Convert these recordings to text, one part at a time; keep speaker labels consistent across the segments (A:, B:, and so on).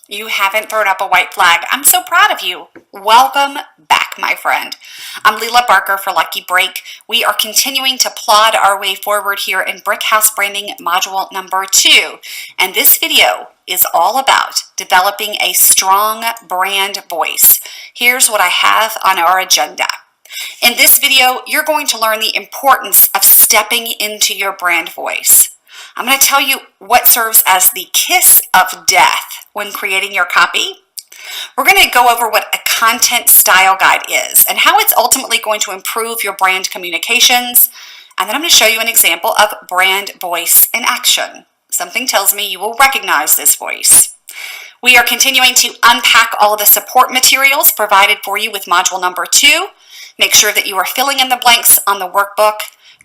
A: You haven't thrown up a white flag. I'm so proud of you. Welcome back, my friend. I'm Leela Barker for Lucky Break. We are continuing to plod our way forward here in Brick House Branding Module number 2. And this video is all about developing a strong brand voice. Here's what I have on our agenda. In this video, you're going to learn the importance of stepping into your brand voice. I'm going to tell you what serves as the kiss of death when creating your copy. We're going to go over what a content style guide is and how it's ultimately going to improve your brand communications. And then I'm going to show you an example of brand voice in action. Something tells me you will recognize this voice. We are continuing to unpack all of the support materials provided for you with module number 2. Make sure that you are filling in the blanks on the workbook,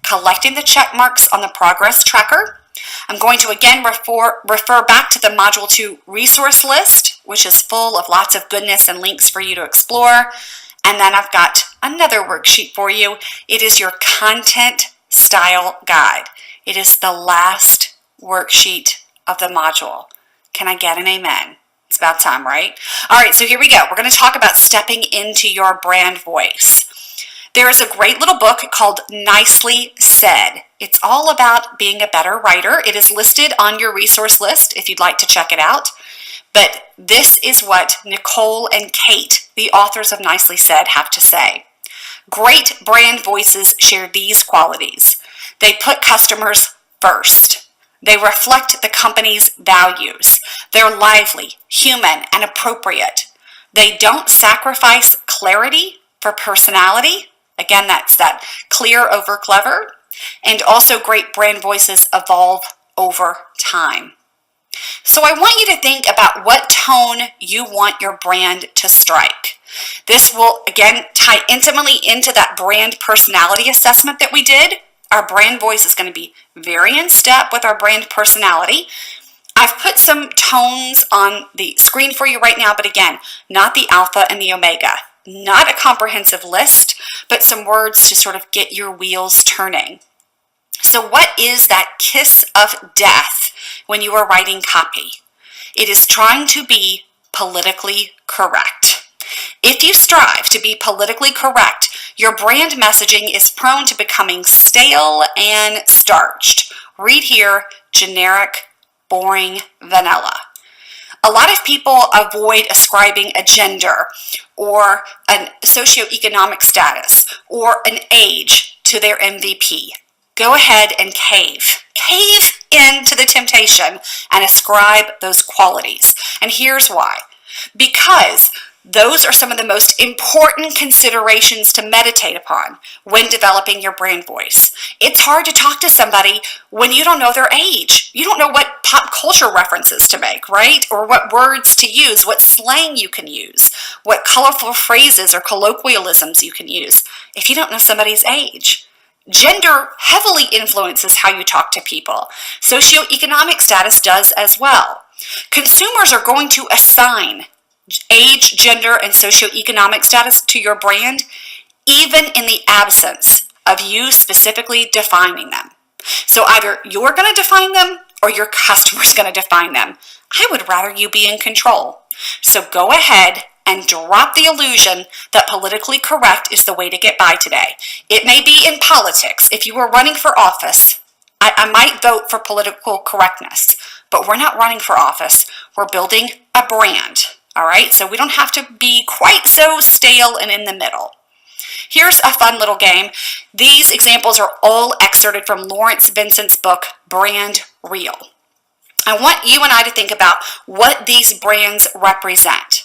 A: collecting the check marks on the progress tracker. I'm going to again refer back to the Module 2 resource list, which is full of lots of goodness and links for you to explore. And then I've got another worksheet for you. It is your content style guide. It is the last worksheet of the module. Can I get an amen? It's about time, right? All right, so here we go. We're going to talk about stepping into your brand voice. There is a great little book called Nicely Said. It's all about being a better writer. It is listed on your resource list if you'd like to check it out. But this is what Nicole and Kate, the authors of Nicely Said, have to say. Great brand voices share these qualities. They put customers first. They reflect the company's values. They're lively, human, and appropriate. They don't sacrifice clarity for personality. Again, that's that clear over clever. And also great brand voices evolve over time. So I want you to think about what tone you want your brand to strike. This will, again, tie intimately into that brand personality assessment that we did. Our brand voice is going to be very in step with our brand personality. I've put some tones on the screen for you right now, but again, not the alpha and the omega. Not a comprehensive list, but some words to sort of get your wheels turning. So what is that kiss of death when you are writing copy? It is trying to be politically correct. If you strive to be politically correct, your brand messaging is prone to becoming stale and starched. Read here, generic, boring, vanilla. A lot of people avoid ascribing a gender or a socioeconomic status or an age to their MVP. Go ahead and cave. Cave into the temptation and ascribe those qualities. And here's why. Because those are some of the most important considerations to meditate upon when developing your brand voice. It's hard to talk to somebody when you don't know their age. You don't know what pop culture references to make, right? Or what words to use, what slang you can use, what colorful phrases or colloquialisms you can use if you don't know somebody's age. Gender heavily influences how you talk to people. Socioeconomic status does as well. Consumers are going to assign age, gender, and socioeconomic status to your brand, even in the absence of you specifically defining them. So either you're going to define them or your customer's going to define them. I would rather you be in control. So go ahead and drop the illusion that politically correct is the way to get by today. It may be in politics. If you were running for office, I might vote for political correctness, but we're not running for office. We're building a brand. All right, so we don't have to be quite so stale and in the middle. Here's a fun little game. These examples are all excerpted from Lawrence Vincent's book, Brand Real. I want you and I to think about what these brands represent.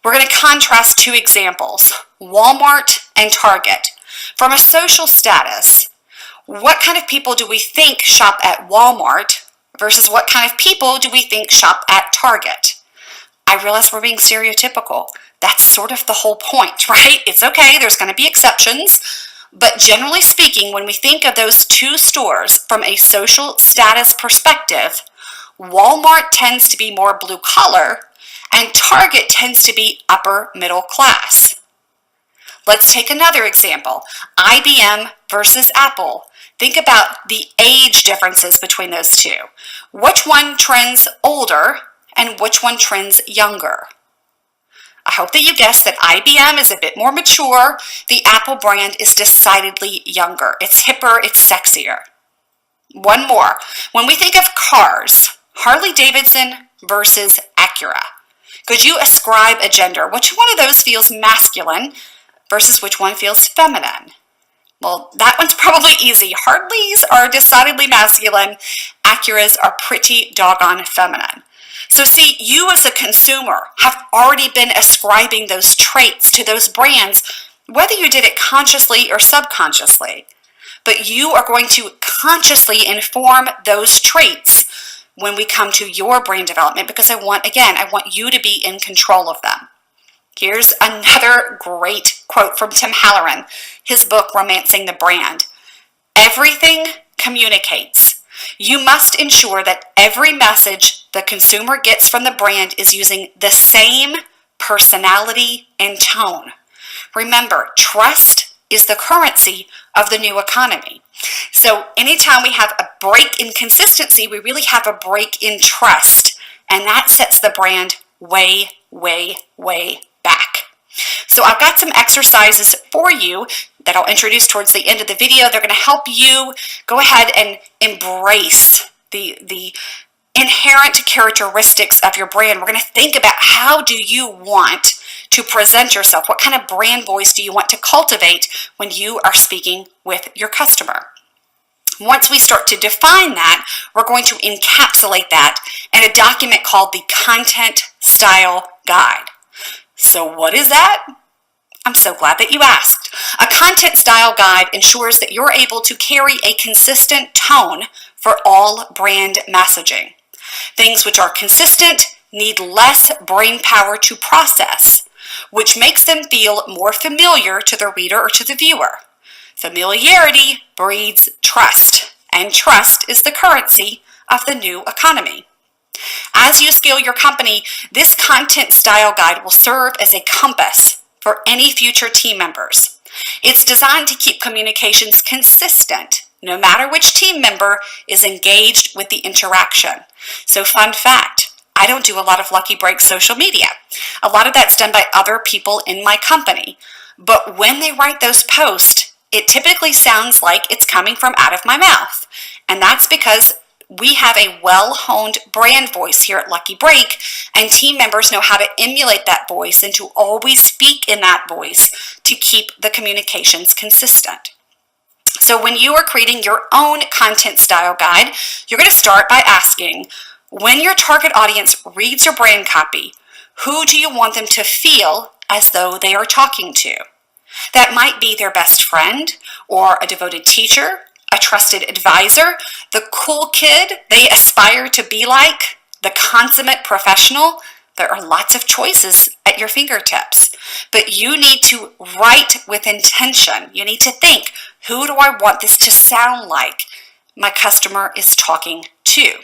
A: We're going to contrast two examples, Walmart and Target. From a social status, what kind of people do we think shop at Walmart versus what kind of people do we think shop at Target? I realize we're being stereotypical. That's sort of the whole point, right? It's okay, there's going to be exceptions. But generally speaking, when we think of those two stores from a social status perspective, Walmart tends to be more blue collar and Target tends to be upper middle class. Let's take another example, IBM versus Apple. Think about the age differences between those two. Which one trends older and which one trends younger? I hope that you guessed that IBM is a bit more mature. The Apple brand is decidedly younger. It's hipper, it's sexier. One more. When we think of cars, Harley-Davidson versus Acura, could you ascribe a gender? Which one of those feels masculine versus which one feels feminine? Well, that one's probably easy. Harleys are decidedly masculine. Acuras are pretty doggone feminine. So see, you as a consumer have already been ascribing those traits to those brands, whether you did it consciously or subconsciously. But you are going to consciously inform those traits when we come to your brand development, because I want you to be in control of them. Here's another great quote from Tim Halloran, his book, Romancing the Brand. Everything communicates. You must ensure that every message the consumer gets from the brand is using the same personality and tone. Remember, trust is the currency of the new economy. So anytime we have a break in consistency, we really have a break in trust, and that sets the brand way, way, way back. So I've got some exercises for you that I'll introduce towards the end of the video. They're going to help you go ahead and embrace the inherent characteristics of your brand. We're going to think about, how do you want to present yourself? What kind of brand voice do you want to cultivate when you are speaking with your customer? Once we start to define that, we're going to encapsulate that in a document called the Content Style Guide. So what is that? I'm so glad that you asked. A content style guide ensures that you're able to carry a consistent tone for all brand messaging. Things which are consistent need less brain power to process, which makes them feel more familiar to the reader or to the viewer. Familiarity breeds trust, and trust is the currency of the new economy. As you scale your company, this content style guide will serve as a compass for any future team members. It's designed to keep communications consistent, no matter which team member is engaged with the interaction. So fun fact, I don't do a lot of Lucky Break social media. A lot of that's done by other people in my company. But when they write those posts, it typically sounds like it's coming from out of my mouth. And that's because we have a well-honed brand voice here at Lucky Break, and team members know how to emulate that voice and to always speak in that voice to keep the communications consistent. So when you are creating your own content style guide, you're going to start by asking, when your target audience reads your brand copy, who do you want them to feel as though they are talking to? That might be their best friend, or a devoted teacher, a trusted advisor, the cool kid they aspire to be like, the consummate professional. There are lots of choices at your fingertips, but you need to write with intention. You need to think, who do I want this to sound like my customer is talking to?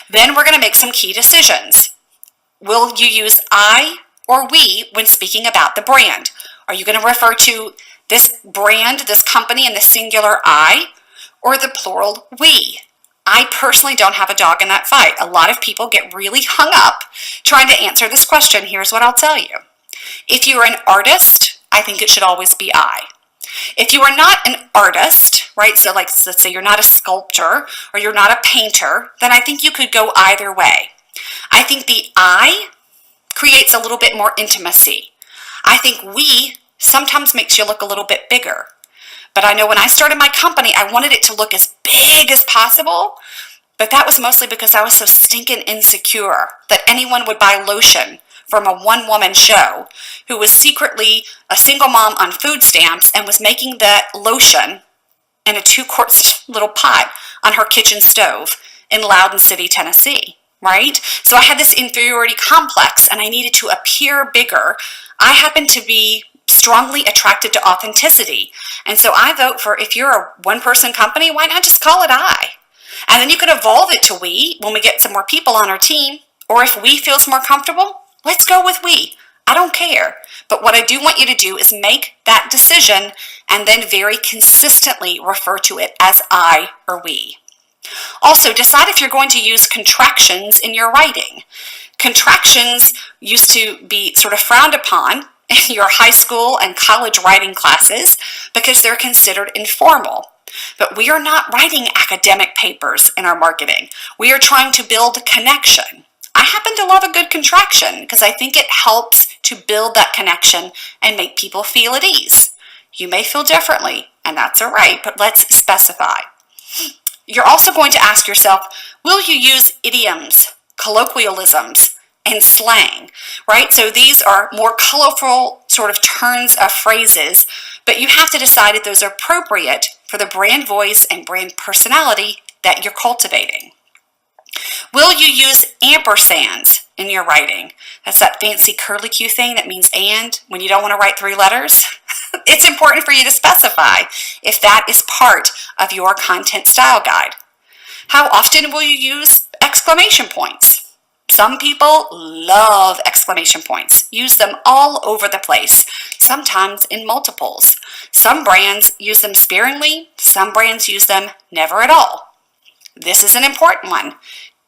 A: Then we're going to make some key decisions. Will you use I or we when speaking about the brand? Are you going to refer to this brand, this company in the singular I, or the plural we? I personally don't have a dog in that fight. A lot of people get really hung up trying to answer this question. Here's what I'll tell you. If you're an artist, I think it should always be I. If you are not an artist, right, so like let's say you're not a sculptor or you're not a painter, then I think you could go either way. I think the I creates a little bit more intimacy. I think we sometimes makes you look a little bit bigger. But I know when I started my company, I wanted it to look as big as possible, but that was mostly because I was so stinking insecure that anyone would buy lotion from a one-woman show who was secretly a single mom on food stamps and was making that lotion in a 2-quart little pot on her kitchen stove in Loudon City, Tennessee, right? So I had this inferiority complex and I needed to appear bigger. I happen to be strongly attracted to authenticity. And so I vote for, if you're a one-person company, why not just call it I? And then you can evolve it to we when we get some more people on our team. Or if we feels more comfortable, let's go with we. I don't care. But what I do want you to do is make that decision and then very consistently refer to it as I or we. Also, decide if you're going to use contractions in your writing. Contractions used to be sort of frowned upon in your high school and college writing classes because they're considered informal. But we are not writing academic papers in our marketing. We are trying to build connection. I happen to love a good contraction because I think it helps to build that connection and make people feel at ease. You may feel differently, and that's all right, but let's specify. You're also going to ask yourself, will you use idioms, colloquialisms, and slang, right? So these are more colorful sort of turns of phrases, but you have to decide if those are appropriate for the brand voice and brand personality that you're cultivating. Will you use ampersands in your writing? That's that fancy curlicue thing that means and when you don't want to write 3 letters. It's important for you to specify if that is part of your content style guide. How often will you use exclamation points? Some people love exclamation points. Use them all over the place, sometimes in multiples. Some brands use them sparingly, some brands use them never at all. This is an important one.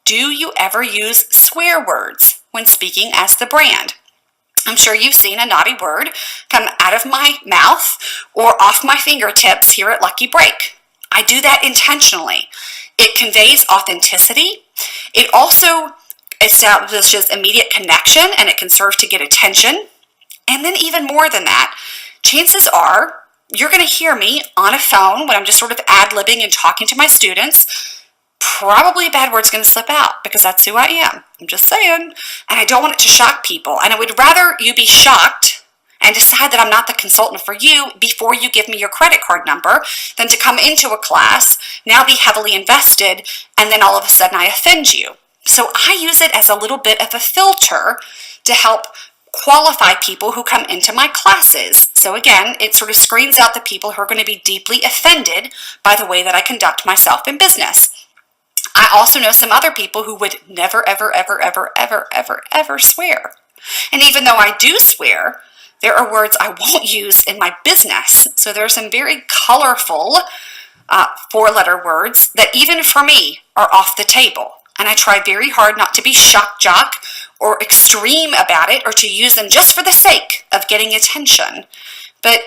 A: Do you ever use swear words when speaking as the brand? I'm sure you've seen a naughty word come out of my mouth or off my fingertips here at Lucky Break. I do that intentionally. It conveys authenticity. It also establishes immediate connection, and it can serve to get attention. And then even more than that, chances are you're going to hear me on a phone when I'm just sort of ad-libbing and talking to my students. Probably a bad word's going to slip out because that's who I am. I'm just saying. And I don't want it to shock people. And I would rather you be shocked and decide that I'm not the consultant for you before you give me your credit card number than to come into a class, now be heavily invested, and then all of a sudden I offend you. So I use it as a little bit of a filter to help qualify people who come into my classes. So again, it sort of screens out the people who are going to be deeply offended by the way that I conduct myself in business. I also know some other people who would never, ever, ever, ever, ever, ever, ever swear. And even though I do swear, there are words I won't use in my business. So there are some very colorful 4-letter words that even for me are off the table. And I try very hard not to be shock jock or extreme about it or to use them just for the sake of getting attention. But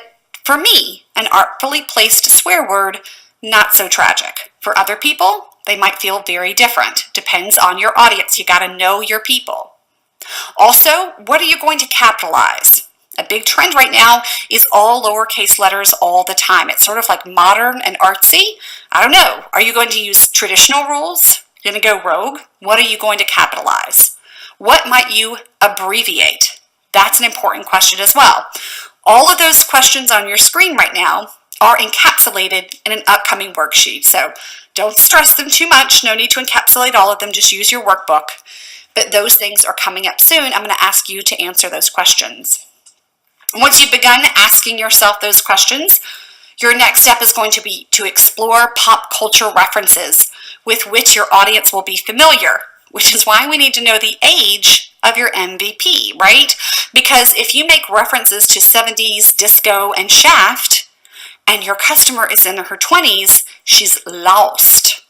A: for me, an artfully placed swear word, not so tragic. For other people, they might feel very different. Depends on your audience. You got to know your people. Also, what are you going to capitalize? A big trend right now is all lowercase letters all the time. It's sort of like modern and artsy. I don't know. Are you going to use traditional rules? You're going to go rogue? What are you going to capitalize? What might you abbreviate? That's an important question as well. All of those questions on your screen right now are encapsulated in an upcoming worksheet. So don't stress them too much. No need to encapsulate all of them. Just use your workbook. But those things are coming up soon. I'm going to ask you to answer those questions. Once you've begun asking yourself those questions, your next step is going to be to explore pop culture references with which your audience will be familiar, which is why we need to know the age of your MVP, right? Because if you make references to 70s, disco, and Shaft, and your customer is in her 20s, she's lost,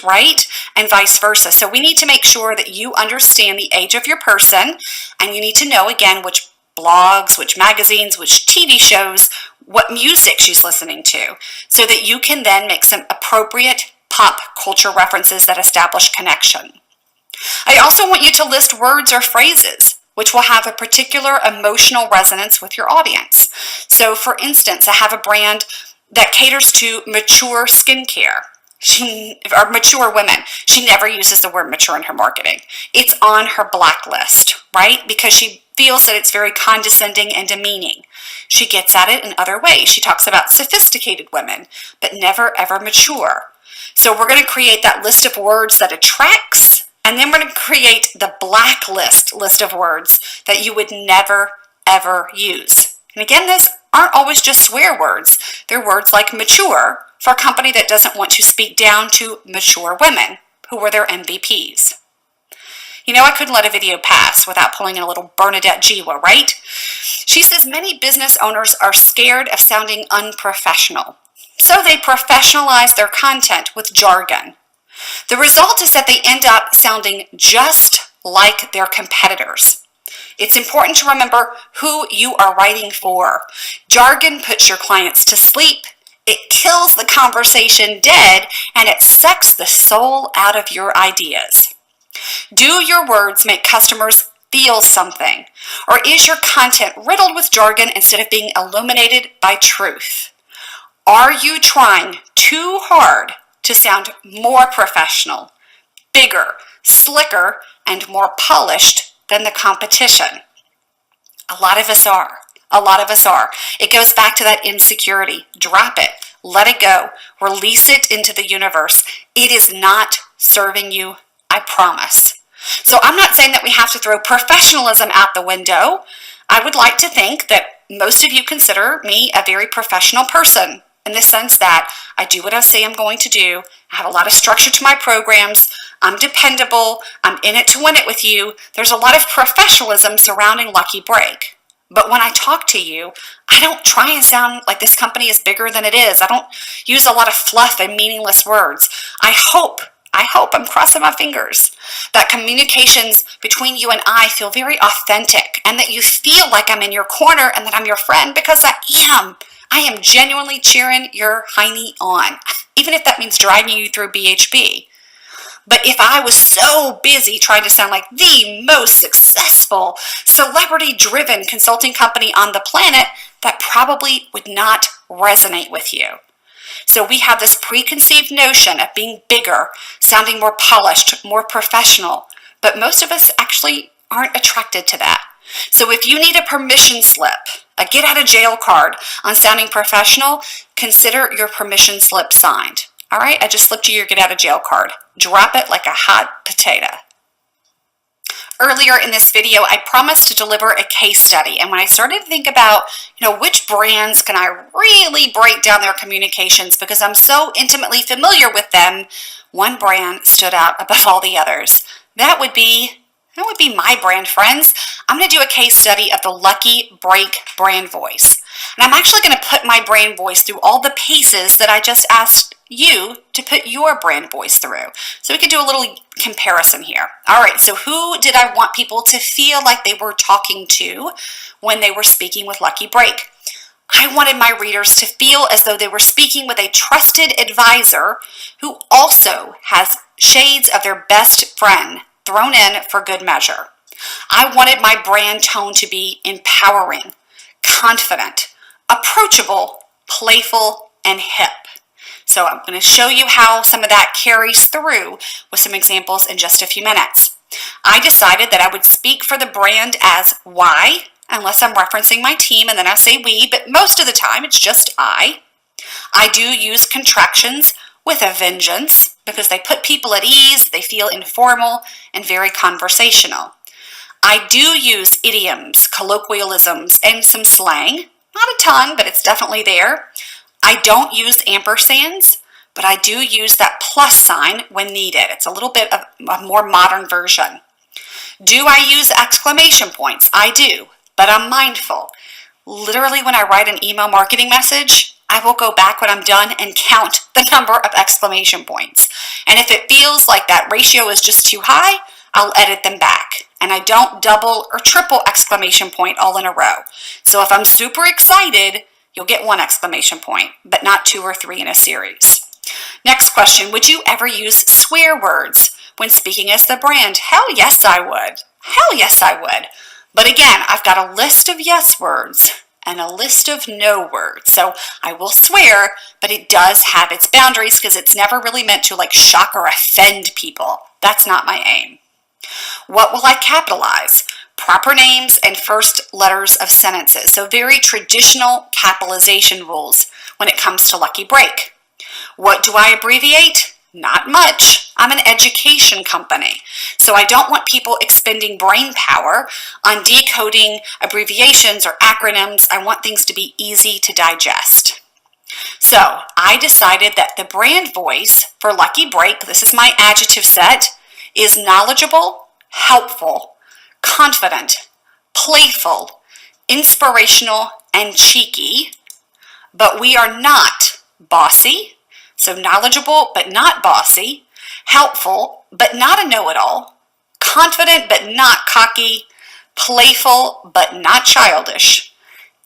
A: right? And vice versa. So we need to make sure that you understand the age of your person, and you need to know, again, which blogs, which magazines, which TV shows, what music she's listening to, so that you can then make some appropriate pop culture references that establish connection. I also want you to list words or phrases which will have a particular emotional resonance with your audience. So for instance, I have a brand that caters to mature skincare. Or mature women. She never uses the word mature in her marketing. It's on her blacklist, right? Because she feels that it's very condescending and demeaning. She gets at it in other ways. She talks about sophisticated women, but never ever mature. So we're going to create that list of words that attracts, and then we're going to create the blacklist list of words that you would never ever use. And again, those aren't always just swear words. They're words like mature for a company that doesn't want to speak down to mature women who were their MVPs. You know, I couldn't let a video pass without pulling in a little Bernadette Jiwa, right? She says many business owners are scared of sounding unprofessional. So they professionalize their content with jargon. The result is that they end up sounding just like their competitors. It's important to remember who you are writing for. Jargon puts your clients to sleep, it kills the conversation dead, and it sucks the soul out of your ideas. Do your words make customers feel something? Or is your content riddled with jargon instead of being illuminated by truth? Are you trying too hard to sound more professional, bigger, slicker, and more polished than the competition? A lot of us are. A lot of us are. It goes back to that insecurity. Drop it. Let it go. Release it into the universe. It is not serving you, I promise. So I'm not saying that we have to throw professionalism out the window. I would like to think that most of you consider me a very professional person in the sense that I do what I say I'm going to do. I have a lot of structure to my programs. I'm dependable. I'm in it to win it with you. There's a lot of professionalism surrounding Lucky Break. But when I talk to you, I don't try and sound like this company is bigger than it is. I don't use a lot of fluff and meaningless words. I hope, I'm crossing my fingers, that communications between you and I feel very authentic and that you feel like I'm in your corner and that I'm your friend, because I am. I am genuinely cheering your hiney on, even if that means dragging you through BHB. But if I was so busy trying to sound like the most successful, celebrity-driven consulting company on the planet, that probably would not resonate with you. So we have this preconceived notion of being bigger, sounding more polished, more professional, but most of us actually aren't attracted to that. So if you need a permission slip, a get out of jail card on sounding professional, consider your permission slip signed. All right, I just slipped you your get out of jail card. Drop it like a hot potato. Earlier in this video, I promised to deliver a case study, and when I started to think about, which brands can I really break down their communications because I'm so intimately familiar with them, one brand stood out above all the others. That would be my brand, friends. I'm going to do a case study of the Lucky Break brand voice. And I'm actually going to put my brand voice through all the paces that I just asked you to put your brand voice through. So we could do a little comparison here. All right, so who did I want people to feel like they were talking to when they were speaking with Lucky Break? I wanted my readers to feel as though they were speaking with a trusted advisor who also has shades of their best friend thrown in for good measure. I wanted my brand tone to be empowering, confident, approachable, playful, and hip. So I'm going to show you how some of that carries through with some examples in just a few minutes. I decided that I would speak for the brand as "why," unless I'm referencing my team and then I say "we," but most of the time it's just I. I do use contractions with a vengeance because they put people at ease, they feel informal and very conversational. I do use idioms, colloquialisms, and some slang. Not a ton, but it's definitely there. I don't use ampersands, but I do use that plus sign when needed. It's a little bit of a more modern version. Do I use exclamation points? I do, but I'm mindful. Literally, when I write an email marketing message, I will go back when I'm done and count the number of exclamation points. And if it feels like that ratio is just too high, I'll edit them back. And I don't double or triple exclamation point all in a row. So if I'm super excited, you'll get one exclamation point, but not 2 or 3 in a series. Next question, would you ever use swear words when speaking as the brand? Hell yes, I would. Hell yes, I would. But again, I've got a list of yes words and a list of no words. So I will swear, but it does have its boundaries because it's never really meant to shock or offend people. That's not my aim. What will I capitalize? Proper names and first letters of sentences. So very traditional capitalization rules when it comes to Lucky Break. What do I abbreviate? Not much. I'm an education company, so I don't want people expending brain power on decoding abbreviations or acronyms. I want things to be easy to digest. So I decided that the brand voice for Lucky Break, this is my adjective set, is knowledgeable, helpful, confident, playful, inspirational, and cheeky, but we are not bossy. So knowledgeable but not bossy, helpful but not a know-it-all, confident but not cocky, playful but not childish,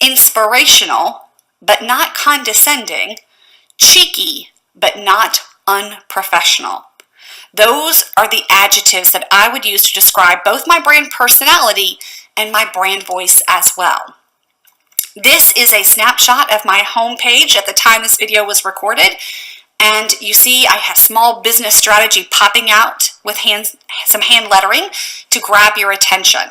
A: inspirational but not condescending, cheeky but not unprofessional. Those are the adjectives that I would use to describe both my brand personality and my brand voice as well. This is a snapshot of my homepage at the time this video was recorded, and you see I have small business strategy popping out with some hand lettering to grab your attention.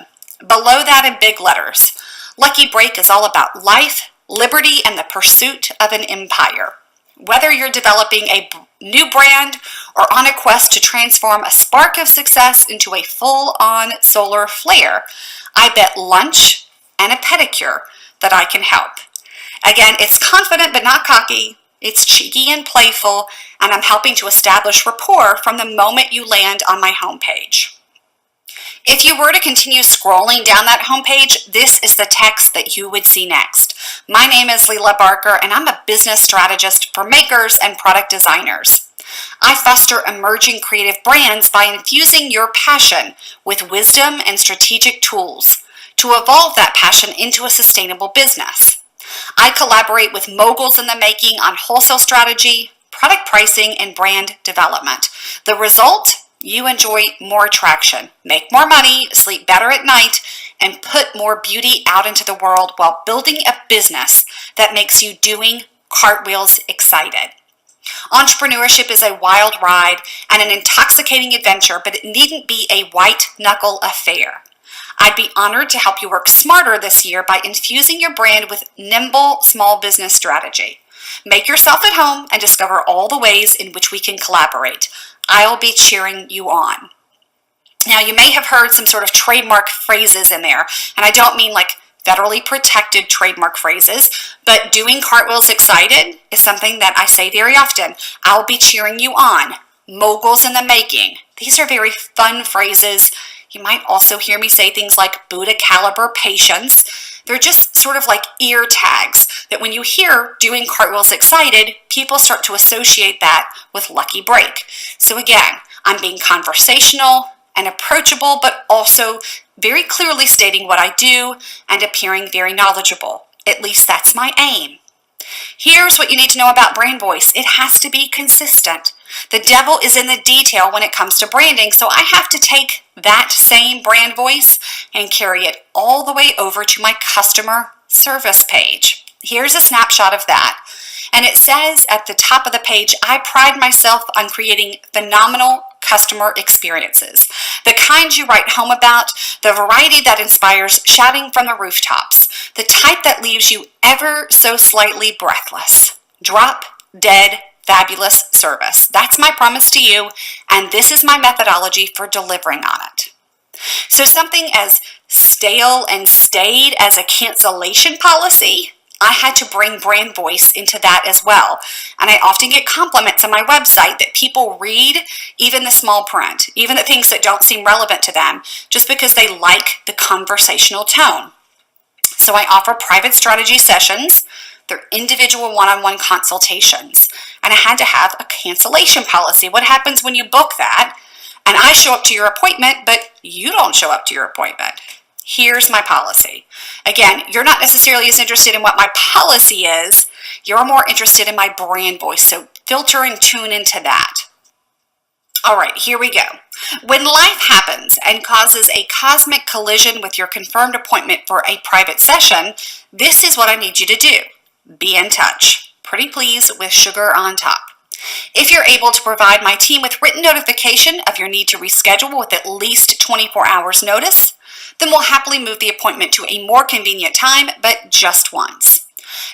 A: Below that in big letters, Lucky Break is all about life, liberty, and the pursuit of an empire. Whether you're developing a new brand or on a quest to transform a spark of success into a full-on solar flare, I bet lunch and a pedicure that I can help. Again, it's confident but not cocky, it's cheeky and playful, and I'm helping to establish rapport from the moment you land on my homepage. If you were to continue scrolling down that homepage, this is the text that you would see next. My name is Leila Barker, and I'm a business strategist for makers and product designers. I foster emerging creative brands by infusing your passion with wisdom and strategic tools to evolve that passion into a sustainable business. I collaborate with moguls in the making on wholesale strategy, product pricing, and brand development. The result? You enjoy more traction, make more money, sleep better at night, and put more beauty out into the world while building a business that makes you doing cartwheels excited. Entrepreneurship is a wild ride and an intoxicating adventure, but it needn't be a white-knuckle affair. I'd be honored to help you work smarter this year by infusing your brand with nimble small business strategy. Make yourself at home and discover all the ways in which we can collaborate. I'll be cheering you on. Now, you may have heard some sort of trademark phrases in there, and I don't mean like federally protected trademark phrases, but doing cartwheels excited is something that I say very often. I'll be cheering you on. Moguls in the making. These are very fun phrases. You might also hear me say things like Buddha caliber patience. They're just sort of like ear tags that when you hear doing cartwheels excited, people start to associate that with Lucky Break. So again, I'm being conversational and approachable, but also very clearly stating what I do and appearing very knowledgeable. At least that's my aim. Here's what you need to know about brand voice. It has to be consistent. The devil is in the detail when it comes to branding, so I have to take that same brand voice and carry it all the way over to my customer service page. Here's a snapshot of that. And it says at the top of the page, I pride myself on creating phenomenal customer experiences. The kind you write home about, the variety that inspires shouting from the rooftops, the type that leaves you ever so slightly breathless. Drop dead fabulous service. That's my promise to you, and this is my methodology for delivering on it. So something as stale and staid as a cancellation policy, I had to bring brand voice into that as well. And I often get compliments on my website that people read even the small print, even the things that don't seem relevant to them, just because they like the conversational tone. So I offer private strategy sessions. They're individual one-on-one consultations. And I had to have a cancellation policy. What happens when you book that and I show up to your appointment, but you don't show up to your appointment? Here's my policy. Again, you're not necessarily as interested in what my policy is. You're more interested in my brand voice. So filter and tune into that. All right, here we go. When life happens and causes a cosmic collision with your confirmed appointment for a private session, this is what I need you to do. Be in touch. Pretty please with sugar on top. If you're able to provide my team with written notification of your need to reschedule with at least 24 hours notice, then we'll happily move the appointment to a more convenient time, but just once.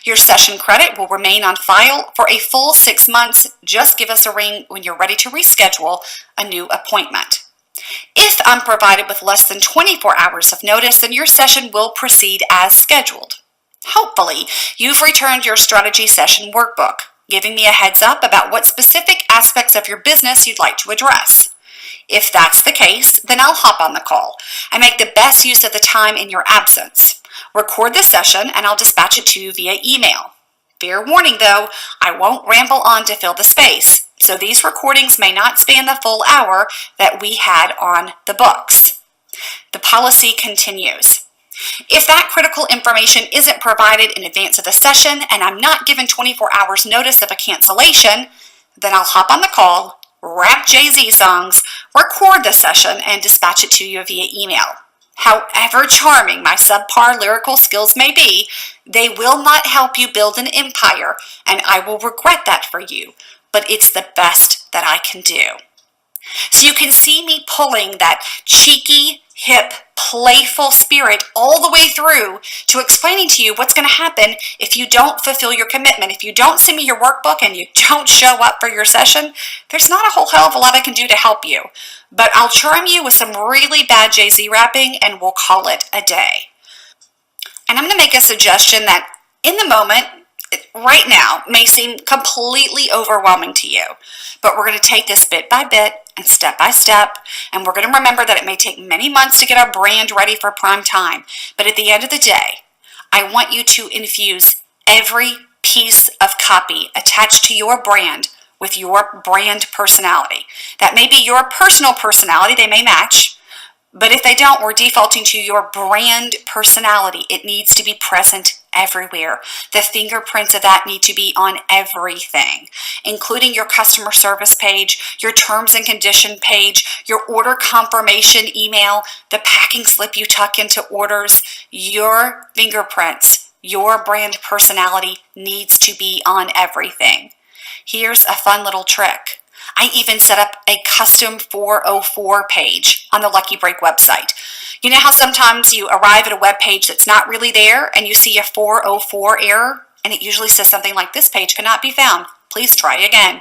A: Your session credit will remain on file for a full 6 months. Just give us a ring when you're ready to reschedule a new appointment. If I'm provided with less than 24 hours of notice, then your session will proceed as scheduled. Hopefully, you've returned your strategy session workbook, giving me a heads up about what specific aspects of your business you'd like to address. If that's the case, then I'll hop on the call and make the best use of the time in your absence. Record the session and I'll dispatch it to you via email. Fair warning though, I won't ramble on to fill the space. So these recordings may not span the full hour that we had on the books. The policy continues. If that critical information isn't provided in advance of the session and I'm not given 24 hours notice of a cancellation, then I'll hop on the call, rap Jay-Z songs, record the session, and dispatch it to you via email. However charming my subpar lyrical skills may be, they will not help you build an empire, and I will regret that for you, but it's the best that I can do. So you can see me pulling that cheeky, hip, playful spirit all the way through to explaining to you what's going to happen if you don't fulfill your commitment. If you don't send me your workbook and you don't show up for your session, there's not a whole hell of a lot I can do to help you. But I'll charm you with some really bad Jay-Z rapping and we'll call it a day. And I'm going to make a suggestion that in the moment, right now, may seem completely overwhelming to you. But we're going to take this bit by bit and step by step, and we're going to remember that it may take many months to get our brand ready for prime time. But at the end of the day, I want you to infuse every piece of copy attached to your brand with your brand personality. That may be your personal personality, they may match, but if they don't, we're defaulting to your brand personality. It needs to be present everywhere. The fingerprints of that need to be on everything, including your customer service page, your terms and condition page, your order confirmation email, the packing slip you tuck into orders. Your fingerprints, your brand personality needs to be on everything. Here's a fun little trick. I even set up a custom 404 page on the Lucky Break website. You know how sometimes you arrive at a web page that's not really there and you see a 404 error and it usually says something like, this page cannot be found. Please try again.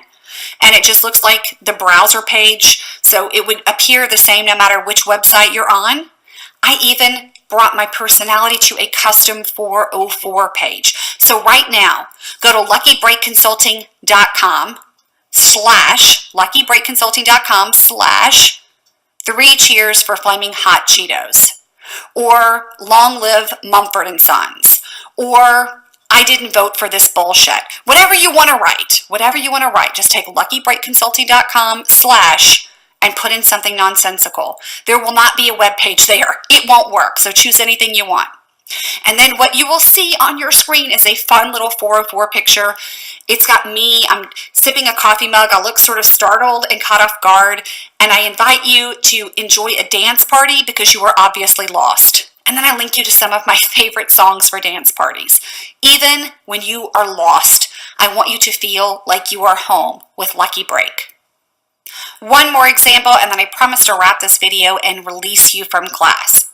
A: And it just looks like the browser page, so it would appear the same no matter which website you're on. I even brought my personality to a custom 404 page. So right now, go to luckybreakconsulting.com/luckybreakconsulting.com/3 cheers for flaming hot Cheetos, or long live Mumford and Sons, or I didn't vote for this bullshit. Whatever you want to write, just take luckybreakconsulting.com/ and put in something nonsensical. There will not be a web page there. It won't work, so choose anything you want. And then what you will see on your screen is a fun little 404 picture. It's got me, I'm sipping a coffee mug. I look sort of startled and caught off guard. And I invite you to enjoy a dance party because you are obviously lost. And then I link you to some of my favorite songs for dance parties. Even when you are lost, I want you to feel like you are home with Lucky Break. One more example, and then I promise to wrap this video and release you from class.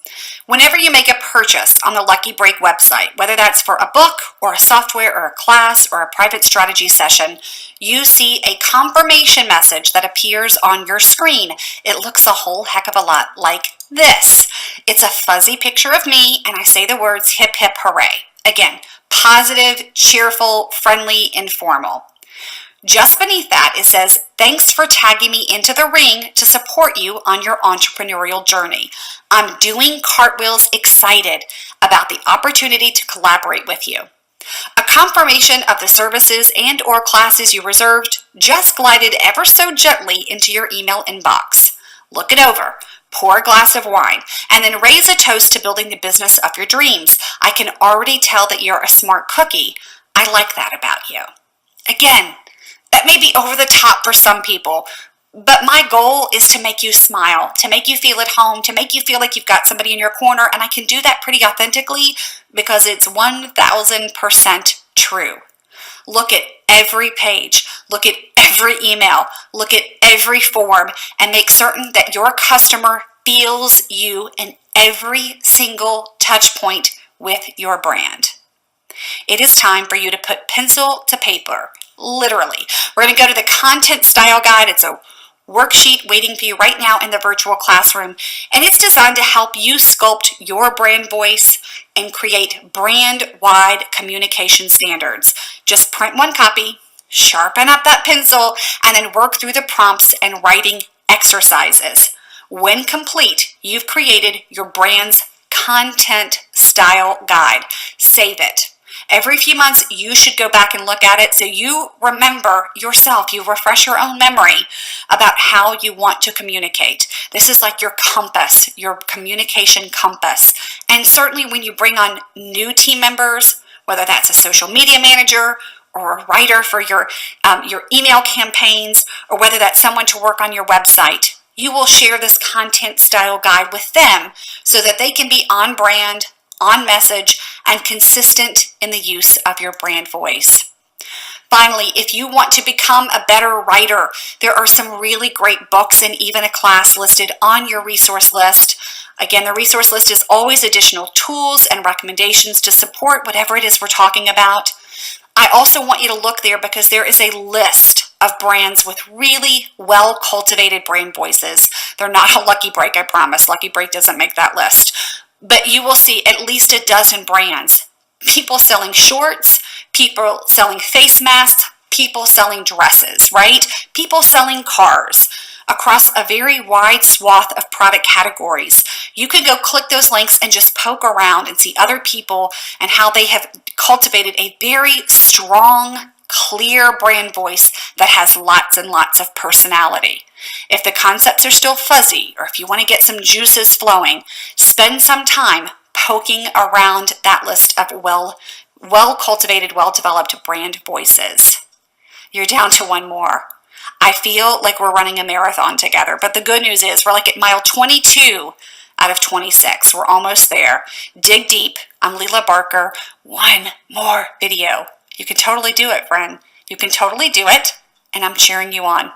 A: Whenever you make a purchase on the Lucky Break website, whether that's for a book or a software or a class or a private strategy session, you see a confirmation message that appears on your screen. It looks a whole heck of a lot like this. It's a fuzzy picture of me, and I say the words hip hip hooray. Again, positive, cheerful, friendly, informal. Just beneath that, it says, thanks for tagging me into the ring to support you on your entrepreneurial journey. I'm doing cartwheels excited about the opportunity to collaborate with you. A confirmation of the services and or classes you reserved just glided ever so gently into your email inbox. Look it over, pour a glass of wine, and then raise a toast to building the business of your dreams. I can already tell that you're a smart cookie. I like that about you. Again, that may be over the top for some people, but my goal is to make you smile, to make you feel at home, to make you feel like you've got somebody in your corner, and I can do that pretty authentically because it's 1000% true. Look at every page, look at every email, look at every form, and make certain that your customer feels you in every single touch point with your brand. It is time for you to put pencil to paper. Literally. We're going to go to the content style guide. It's a worksheet waiting for you right now in the virtual classroom, and it's designed to help you sculpt your brand voice and create brand-wide communication standards. Just print one copy, sharpen up that pencil, and then work through the prompts and writing exercises. When complete, you've created your brand's content style guide. Save it. Every few months, you should go back and look at it so you remember yourself, you refresh your own memory about how you want to communicate. This is like your compass, your communication compass. And certainly when you bring on new team members, whether that's a social media manager or a writer for your email campaigns, or whether that's someone to work on your website, you will share this content style guide with them so that they can be on brand, on message, and consistent in the use of your brand voice. Finally, if you want to become a better writer, there are some really great books and even a class listed on your resource list. Again, the resource list is always additional tools and recommendations to support whatever it is we're talking about. I also want you to look there because there is a list of brands with really well-cultivated brand voices. They're not a Lucky Break, I promise. Lucky Break doesn't make that list. But you will see at least a dozen brands. People selling shorts, people selling face masks, people selling dresses, right? People selling cars across a very wide swath of product categories. You could go click those links and just poke around and see other people and how they have cultivated a very strong, clear brand voice that has lots and lots of personality. If the concepts are still fuzzy, or if you want to get some juices flowing, spend some time poking around that list of well-cultivated, well-developed brand voices. You're down to one more. I feel like we're running a marathon together, but the good news is we're like at mile 22 out of 26. We're almost there. Dig deep. I'm Leila Barker. One more video. You can totally do it, friend. You can totally do it, and I'm cheering you on.